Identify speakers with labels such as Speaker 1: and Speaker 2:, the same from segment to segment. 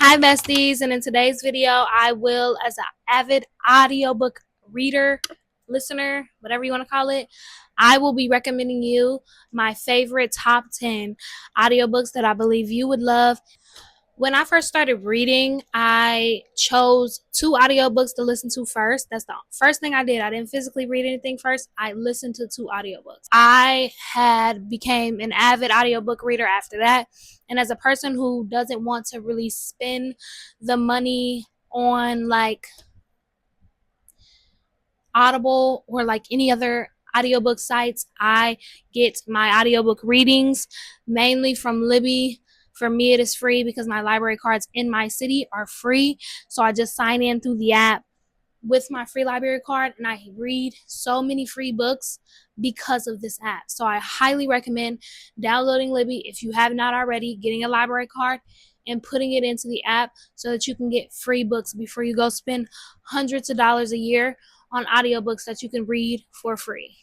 Speaker 1: Hi besties, and in today's video I will, as an avid audiobook reader, listener, whatever you want to call it, I will be recommending you my favorite top 10 audiobooks that I believe you would love. When I first started reading, I chose 2 audiobooks to listen to first. That's the first thing I did. I didn't physically read anything first. I listened to 2 audiobooks. I had became an avid audiobook reader after that. And as a person who doesn't want to really spend the money on like Audible or like any other audiobook sites, I get my audiobook readings mainly from Libby. For me, it is free because my library cards in my city are free. So I just sign in through the app with my free library card, and I read so many free books because of this app. So I highly recommend downloading Libby if you have not already, getting a library card and putting it into the app so that you can get free books before you go spend hundreds of dollars a year on audiobooks that you can read for free.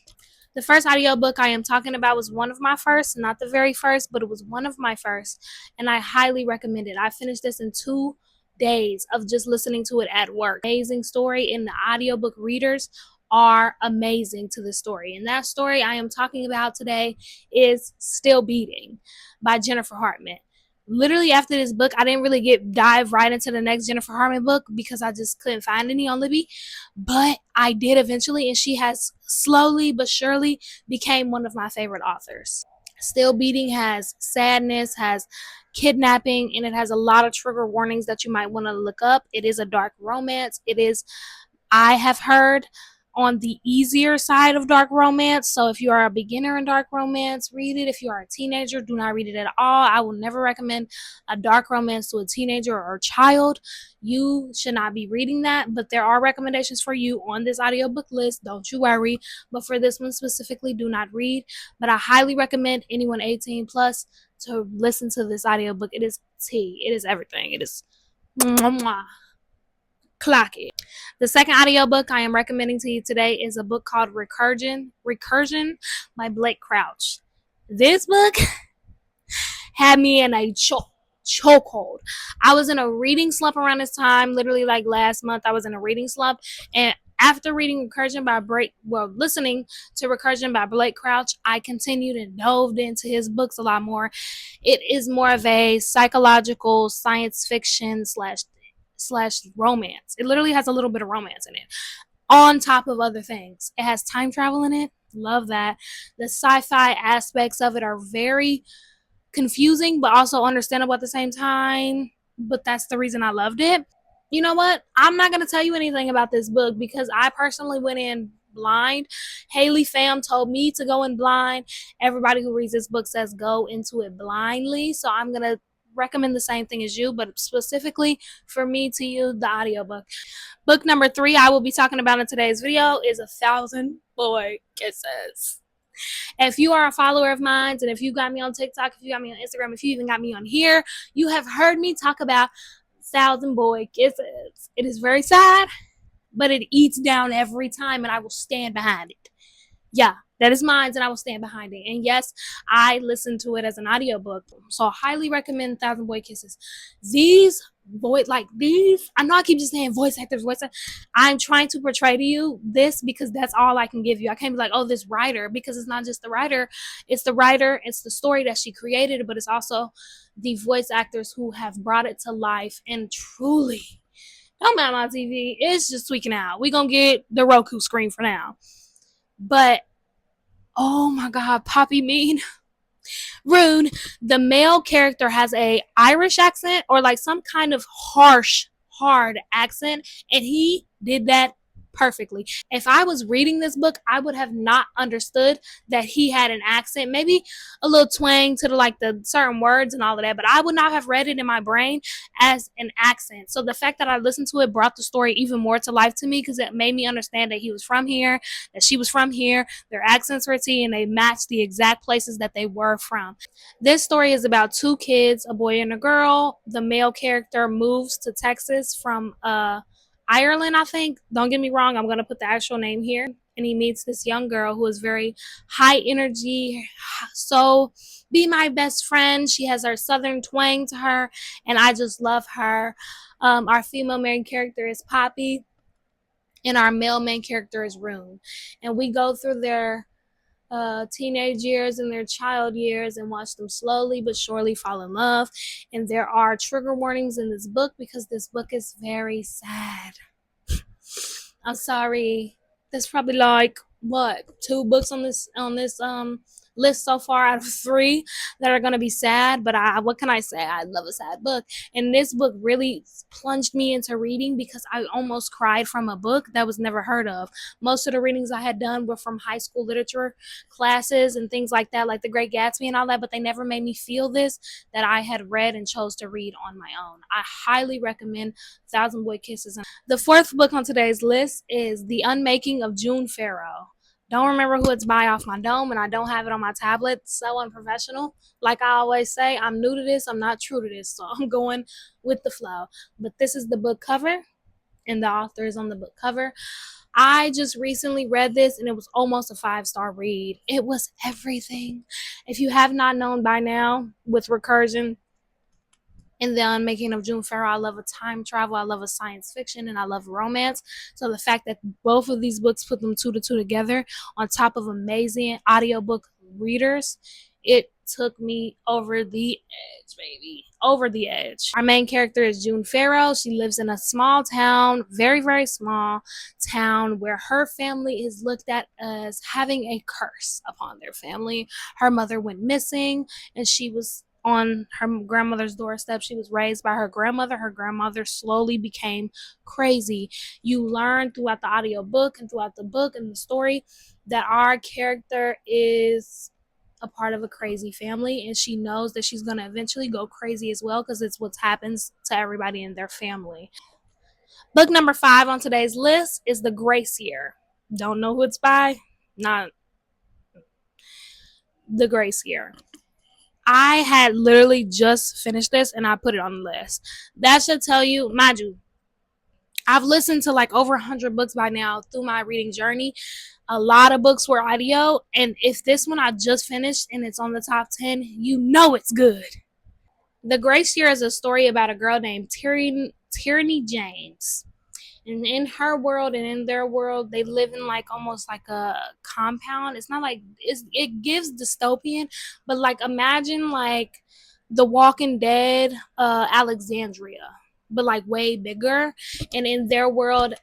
Speaker 1: The first audiobook I am talking about was one of my first, not the very first, but it was one of my first, and I highly recommend it. I finished this in 2 days of just listening to it at work. Amazing story, and the audiobook readers are amazing to the story. And that story I am talking about today is Still Beating by Jennifer Hartman. Literally after this book, I didn't really dive right into the next Jennifer Hartman book because I just couldn't find any on Libby, but I did eventually, and she has slowly but surely became one of my favorite authors. Still Beating has sadness, has kidnapping, and it has a lot of trigger warnings that you might want to look up. It is a dark romance. It is, I have heard, on the easier side of dark romance. So if you are a beginner in dark romance, read it. If you are a teenager, do not read it at all. I will never recommend a dark romance to a teenager or child. You should not be reading that, but there are recommendations for you on this audiobook list. Don't you worry. But for this one specifically, do not read. But I highly recommend anyone 18 plus to listen to this audiobook. It is tea. It is everything. It is mwah, clock it. The second audiobook I am recommending to you today is a book called Recursion by Blake Crouch. This book had me in a chokehold. I was in a reading slump around this time, literally like last month. I was in a reading slump, and after reading listening to Recursion by Blake Crouch, I continued and dove into his books a lot more. It is more of a psychological science fiction slash romance. It literally has a little bit of romance in it, on top of other things. It has time travel in it. Love that. The sci-fi aspects of it are very confusing, but also understandable at the same time. But that's the reason I loved it. You know what? I'm not going to tell you anything about this book because I personally went in blind. Haley fam told me to go in blind. Everybody who reads this book says go into it blindly. So I'm going to recommend the same thing as you, but specifically for me to you, the audiobook. Book number 3 I will be talking about in today's video is 1,000 Boy Kisses. If you are a follower of mine, and if you got me on TikTok, if you got me on Instagram, if you even got me on here, you have heard me talk about 1,000 Boy Kisses. It is very sad, but it eats down every time, and I will stand behind it. Yeah, that is mine, and I will stand behind it. And yes, I listened to it as an audiobook. So I highly recommend 1,000 Boy Kisses. These I know I keep just saying voice actors. I'm trying to portray to you this because that's all I can give you. I can't be like, oh, this writer, because it's not just the writer. It's the writer, it's the story that she created, but it's also the voice actors who have brought it to life. And truly, don't mind my TV. It's just tweaking out. We're going to get the Roku screen for now. But, oh my God, Poppy Mean. Rune, the male character has a Irish accent or like some kind of hard accent, and he did that perfectly. If I was reading this book, I would have not understood that he had an accent, maybe a little twang to the certain words and all of that, but I would not have read it in my brain as an accent. So the fact that I listened to it brought the story even more to life to me because it made me understand that he was from here, that she was from here, their accents were T, and they matched the exact places that they were from. This story is about 2 kids, a boy and a girl. The male character moves to Texas from Ireland, I think. Don't get me wrong, I'm going to put the actual name here. and he meets this young girl who is very high energy, so be my best friend. She has her southern twang to her, and I just love her. Our female main character is Poppy, and our male main character is Rune. And we go through their teenage years and their child years and watch them slowly but surely fall in love. And there are trigger warnings in this book because this book is very sad. I'm sorry. There's probably like what 2 books on this list so far out of 3 that are gonna be sad. But what can I say? I love a sad book, and this book really plunged me into reading because I almost cried from a book that was never heard of. Most of the readings I had done were from high school literature classes and things like that, like The Great Gatsby and all that, but they never made me feel this that I had read and chose to read on my own. I highly recommend Thousand Boy Kisses. The 4th book on today's list is The Unmaking of June Farrow. Don't remember who it's by off my dome, and I don't have it on my tablet. So unprofessional. Like I always say, I'm new to this. I'm not true to this. So I'm going with the flow. But this is the book cover, and the author is on the book cover. I just recently read this, and it was almost a 5-star read. It was everything. If you have not known by now, with Recursion, in The Unmaking of June Farrow, I love a time travel, I love a science fiction, and I love romance. So the fact that both of these books put them 2 to 2 together on top of amazing audiobook readers, it took me over the edge, baby. Over the edge. Our main character is June Farrow. She lives in a small town, very, very small town, where her family is looked at as having a curse upon their family. Her mother went missing, and she was on her grandmother's doorstep. She was raised by her grandmother. Her grandmother slowly became crazy. You learn throughout the audiobook and throughout the book and the story that our character is a part of a crazy family, and she knows that she's going to eventually go crazy as well because it's what happens to everybody in their family. Book number 5 on today's list is The Grace Year. Don't know who it's by? Not The Grace Year. I had literally just finished this and I put it on the list. That should tell you, mind you, I've listened to like over 100 books by now through my reading journey. A lot of books were audio, and if this one I just finished and it's on the top 10, you know it's good. The Grace Year is a story about a girl named Tyranny James. And in her world and in their world, they live in like almost like a compound. It's not like it gives dystopian, but like imagine like The Walking Dead, Alexandria, but like way bigger. And in their world,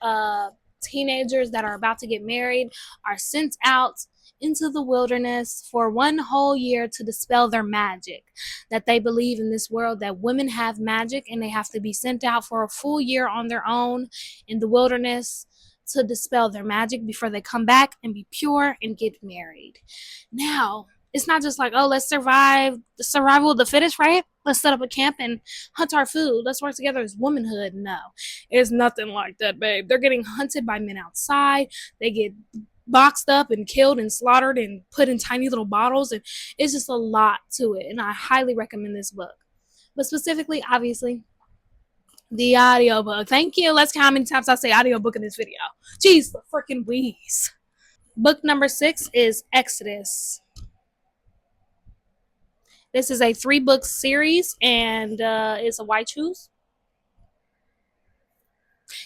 Speaker 1: teenagers that are about to get married are sent out into the wilderness for 1 whole year to dispel their magic. That they believe in this world that women have magic, and they have to be sent out for a full year on their own in the wilderness to dispel their magic before they come back and be pure and get married. Now, it's not just like, oh, let's survive the survival of the fittest, right? Let's set up a camp and hunt our food. Let's work together as womanhood. No, it's nothing like that, babe. They're getting hunted by men outside. They get boxed up and killed and slaughtered and put in tiny little bottles, and it's just a lot to it. And I highly recommend this book, but specifically, obviously, the audiobook. Thank you. Let's count how many times I say audiobook in this video. Jeez, the freaking wheeze. Book number 6 is Exodus. This is a 3-book series, and it's a why choose.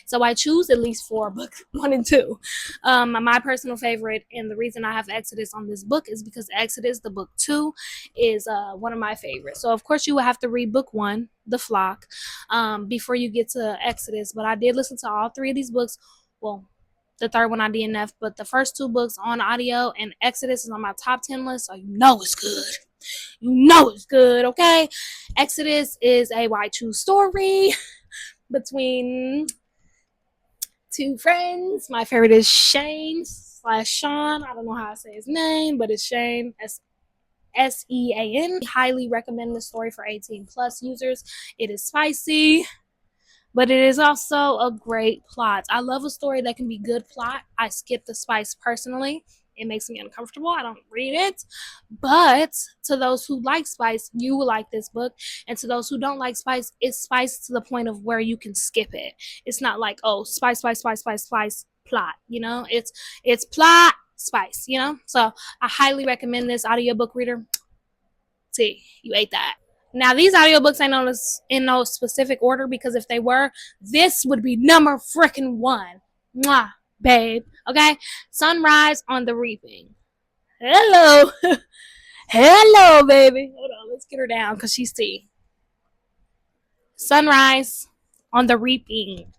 Speaker 1: So I choose at least 4, book 1 and 2. My personal favorite, and the reason I have Exodus on this book is because Exodus, the book 2, is one of my favorites. So of course you will have to read book 1, The Flock, before you get to Exodus. But I did listen to all 3 of these books. Well, the 3rd one I DNF, but the first 2 books on audio, and Exodus is on my top 10 list, so you know it's good. You know it's good, okay? Exodus is a why choose story between 2 friends. My favorite is Shane/Sean. I don't know how I say his name, but it's Shane, Sean. Highly recommend this story for 18+ users. It is spicy, but it is also a great plot. I love a story that can be good plot. I skip the spice personally. It makes me uncomfortable. I don't read it. But to those who like spice, you will like this book. And to those who don't like spice, it's spice to the point of where you can skip it. It's not like, oh, spice, spice, spice, spice, spice, plot, you know. It's plot, spice, you know. So I highly recommend this audiobook reader. See, you ate that. Now these audiobooks ain't on this in no specific order, because if they were, this would be number freaking one. Mwah, babe. Okay? Sunrise on the Reaping. Hello. Hello, baby. Hold on, let's get her down because she's tea. Sunrise on the Reaping.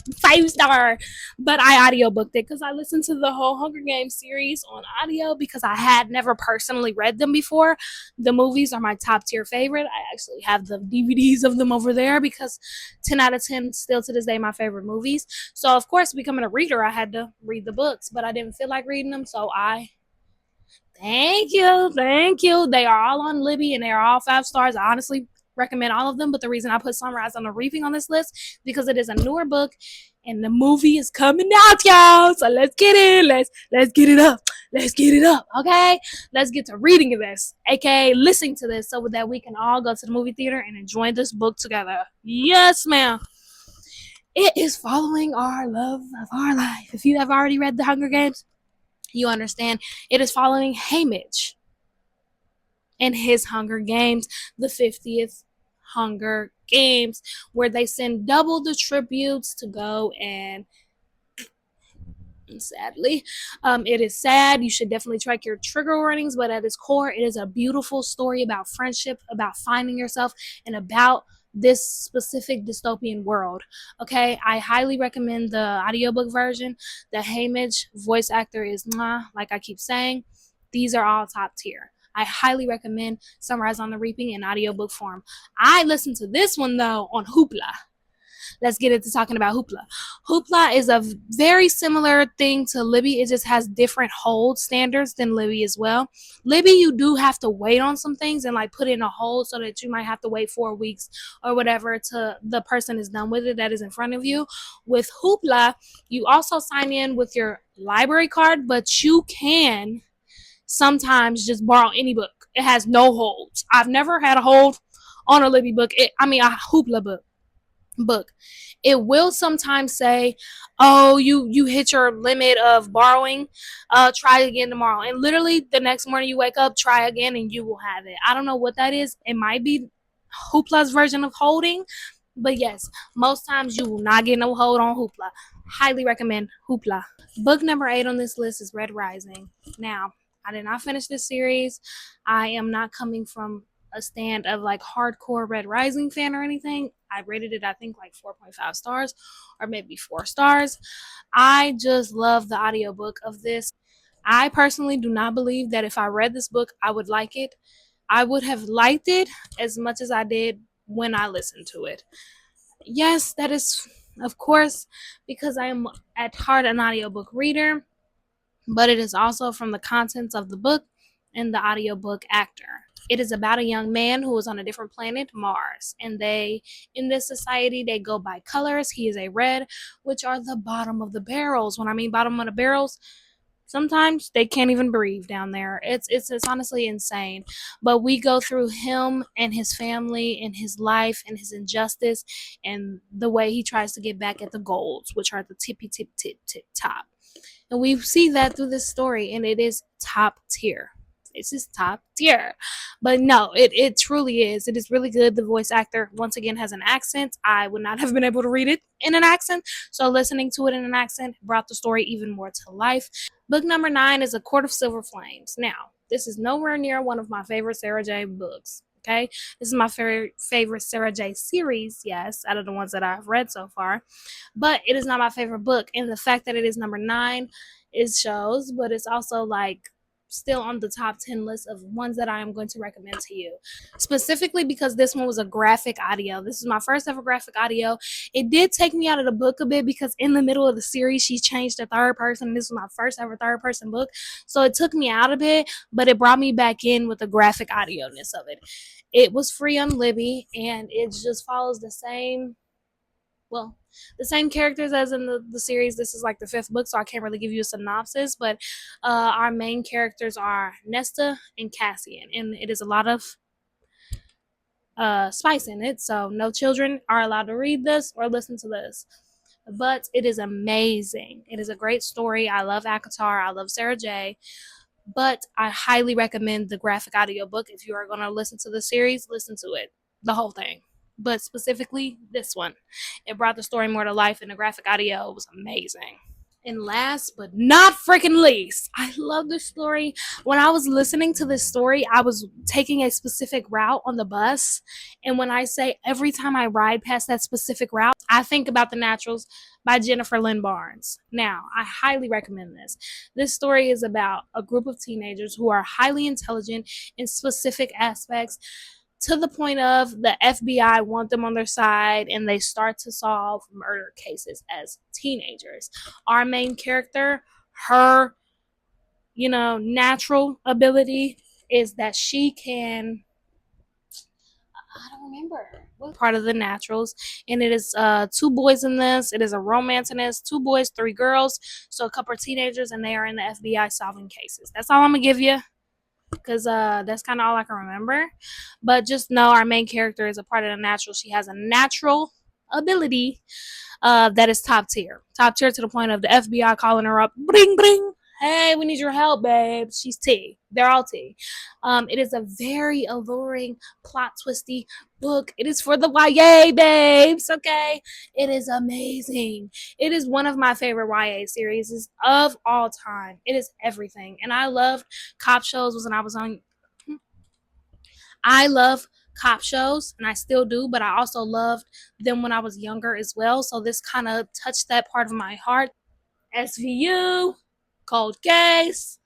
Speaker 1: 5-star. But I audiobooked it because I listened to the whole Hunger Games series on audio because I had never personally read them before. The movies are my top tier favorite. I actually have the DVDs of them over there because 10 out of 10 still to this day my favorite movies. So of course, becoming a reader, I had to read the books, but I didn't feel like reading them, so I thank you. They are all on Libby and they are all 5 stars. I honestly recommend all of them, but the reason I put Sunrise on the Reaping on this list because it is a newer book and the movie is coming out, y'all. So let's get it. Let's get it up. Let's get it up, okay? Let's get to reading this, aka listening to this, so that we can all go to the movie theater and enjoy this book together. Yes, ma'am. It is following our love of our life. If you have already read The Hunger Games, you understand it is following Haymitch and his Hunger Games, the 50th Hunger Games, where they send double the tributes to go and sadly, it is sad. You should definitely track your trigger warnings, but at its core, it is a beautiful story about friendship, about finding yourself, and about this specific dystopian world. Okay, I highly recommend the audiobook version. The Haymitch voice actor is like I keep saying, these are all top tier. I highly recommend Sunrise on the Reaping in audiobook form. I listened to this one though on Hoopla. Let's get into talking about Hoopla. Hoopla is a very similar thing to Libby. It just has different hold standards than Libby as well. Libby, you do have to wait on some things and like put in a hold so that you might have to wait 4 weeks or whatever to the person is done with it that is in front of you. With Hoopla, you also sign in with your library card, but you can sometimes just borrow any book. It has no holds. I've never had a hold on a Libby book. A Hoopla book. It will sometimes say, oh, you hit your limit of borrowing, try again tomorrow, and literally the next morning you wake up, try again, and you will have it. I don't know what that is. It might be Hoopla's version of holding, but yes, most times you will not get no hold on Hoopla. Highly recommend Hoopla. Book number 8 on this list is Red Rising. Now, I did not finish this series. I am not coming from a stand of like hardcore Red Rising fan or anything. I rated it, I think, like 4.5 stars or maybe 4 stars. I just love the audiobook of this. I personally do not believe that if I read this book, I would like it. I would have liked it as much as I did when I listened to it. Yes, that is, of course, because I am at heart an audiobook reader, but it is also from the contents of the book and the audiobook actor. It is about a young man who is on a different planet, Mars, and in this society, they go by colors. He is a red, which are the bottom of the barrels. When I mean bottom of the barrels, sometimes they can't even breathe down there. It's honestly insane. But we go through him and his family and his life and his injustice and the way he tries to get back at the golds, which are the tippy tip top. And we see that through this story, and it is top tier. It's just top tier. But no, it truly is. It is really good. The voice actor, once again, has an accent. I would not have been able to read it in an accent. So listening to it in an accent brought the story even more to life. Book number 9 is A Court of Silver Flames. Now, this is nowhere near one of my favorite Sarah J books. Okay, this is my favorite Sarah J series, yes, out of the ones that I've read so far, but it is not my favorite book. And the fact that it is number 9 is shows, but it's also like still on the top 10 list of ones that I am going to recommend to you, specifically because this one was a graphic audio. This is my first ever graphic audio. It did take me out of the book a bit because in the middle of the series she changed to third person. This was my first ever third person book, so it took me out a bit, but it brought me back in with the graphic audio-ness of it. It was free on Libby, and it just follows the same characters as in the series. This is like the 5th book, so I can't really give you a synopsis, but our main characters are Nesta and Cassian, and it is a lot of spice in it, so no children are allowed to read this or listen to this. but it is amazing. It is a great story. I love Akatar. I love Sarah J. But I highly recommend the graphic audiobook. If you are going to listen to the series, listen to it, the whole thing. But specifically this one. It brought the story more to life, and the graphic audio was amazing. And last but not freaking least, I love this story. When I was listening to this story, I was taking a specific route on the bus. And when I say every time I ride past that specific route, I think about The Naturals by Jennifer Lynn Barnes. Now, I highly recommend this. This story is about a group of teenagers who are highly intelligent in specific aspects, to the point of the FBI want them on their side, and they start to solve murder cases as teenagers. Our main character, her, natural ability is that she can, I don't remember what part of The Naturals, and it is two boys in this. It is a romance in this. Two boys, three girls, so a couple of teenagers, and they are in the FBI solving cases. That's all I'm gonna give you, because that's kind of all I can remember. But just know our main character is a part of The Natural. She has a natural ability that is top tier to the point of the FBI calling her up, bring bring, hey, we need your help, babe. She's T. They're all T. It is a very alluring, plot twisty book. It is for the YA babes, okay? It is amazing. It is one of my favorite YA series of all time. It is everything. And I loved cop shows when I was on. I love cop shows, and I still do, but I also loved them when I was younger as well. So this kind of touched that part of my heart. SVU, Cold Case,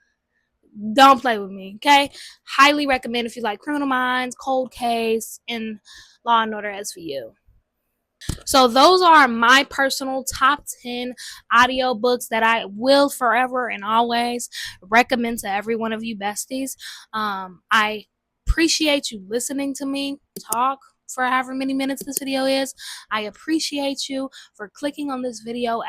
Speaker 1: don't play with me, okay? Highly recommend if you like Criminal Minds, Cold Case, and Law and Order SVU. So those are my personal top 10 audiobooks that I will forever and always recommend to every one of you besties. I appreciate you listening to me talk for however many minutes this video is. I appreciate you for clicking on this video